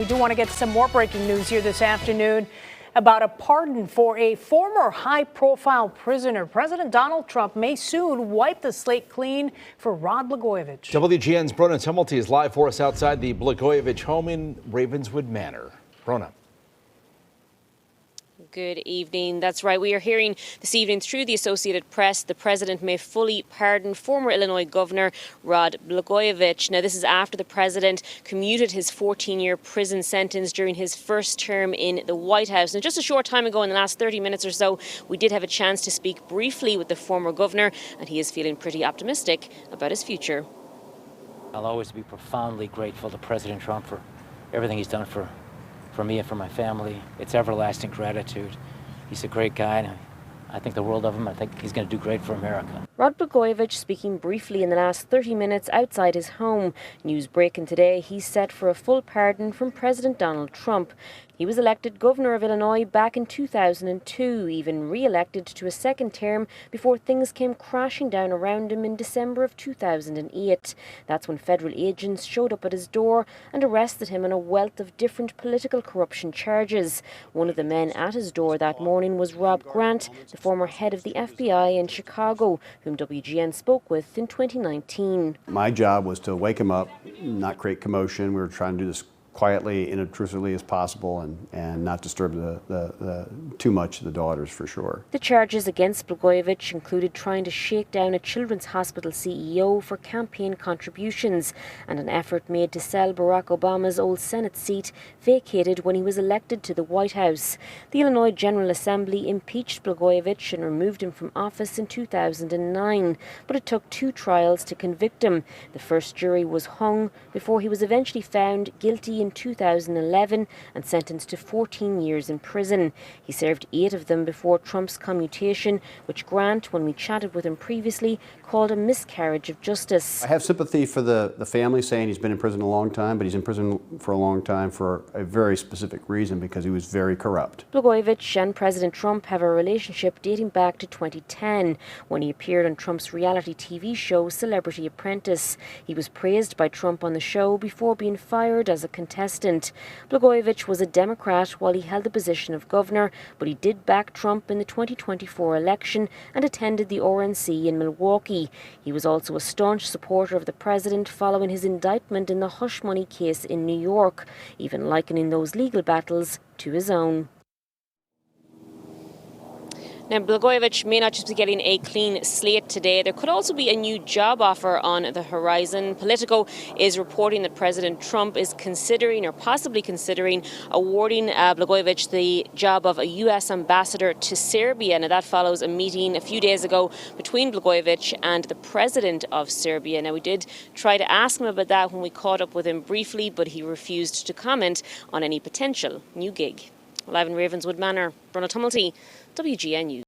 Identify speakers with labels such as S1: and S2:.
S1: We do want to get some more breaking news here this afternoon about a pardon for a former high-profile prisoner. President Donald Trump may soon wipe the slate clean for Rod Blagojevich.
S2: WGN's Brona Tumulty is live for us outside the Blagojevich home in Ravenswood Manor. Brona.
S3: Good evening. That's right. We are hearing this evening through the Associated Press the president may fully pardon former Illinois Governor Rod Blagojevich. Now, this is after the president commuted his 14-year prison sentence during his first term in the White House. Now, just a short time ago, in the last 30 minutes or so, we did have a chance to speak briefly with the former governor, and he is feeling pretty optimistic about his future.
S4: I'll always be profoundly grateful to President Trump for everything he's done for me and for my family. It's everlasting gratitude. He's a great guy, and I think the world of him. I think he's going to do great for America.
S3: Rod Blagojevich speaking briefly in the last 30 minutes outside his home. News breaking today, he's set for a full pardon from President Donald Trump. He was elected governor of Illinois back in 2002, even re-elected to a second term before things came crashing down around him in December of 2008. That's when federal agents showed up at his door and arrested him on a wealth of different political corruption charges. One of the men at his door that morning was Rob Grant, the former head of the FBI in Chicago, whom WGN spoke with in 2019.
S5: My job was to wake him up, not create commotion. We were trying to do this quietly, inobtrusively as possible, and not disturb too much the daughters, for sure.
S3: The charges against Blagojevich included trying to shake down a children's hospital CEO for campaign contributions and an effort made to sell Barack Obama's old Senate seat, vacated when he was elected to the White House. The Illinois General Assembly impeached Blagojevich and removed him from office in 2009, but it took 2 trials to convict him. The first jury was hung before he was eventually found guilty in 2011 and sentenced to 14 years in prison. He served 8 of them before Trump's commutation, which Grant, when we chatted with him previously, called a miscarriage of justice.
S5: I have sympathy for the family saying he's been in prison a long time, but he's in prison for a long time for a very specific reason, because he was very corrupt.
S3: Blagojevich and President Trump have a relationship dating back to 2010, when he appeared on Trump's reality TV show Celebrity Apprentice. He was praised by Trump on the show before being fired as a contestant. Blagojevich was a Democrat while he held the position of governor, but he did back Trump in the 2024 election and attended the RNC in Milwaukee. He was also a staunch supporter of the president following his indictment in the hush money case in New York, even likening those legal battles to his own. Now, Blagojevich may not just be getting a clean slate today. There could also be a new job offer on the horizon. Politico is reporting that President Trump is considering, or possibly considering, awarding Blagojevich the job of a U.S. ambassador to Serbia. Now, that follows a meeting a few days ago between Blagojevich and the president of Serbia. Now, we did try to ask him about that when we caught up with him briefly, but he refused to comment on any potential new gig. Live in Ravenswood Manor, Brona Tumulty, WGN News.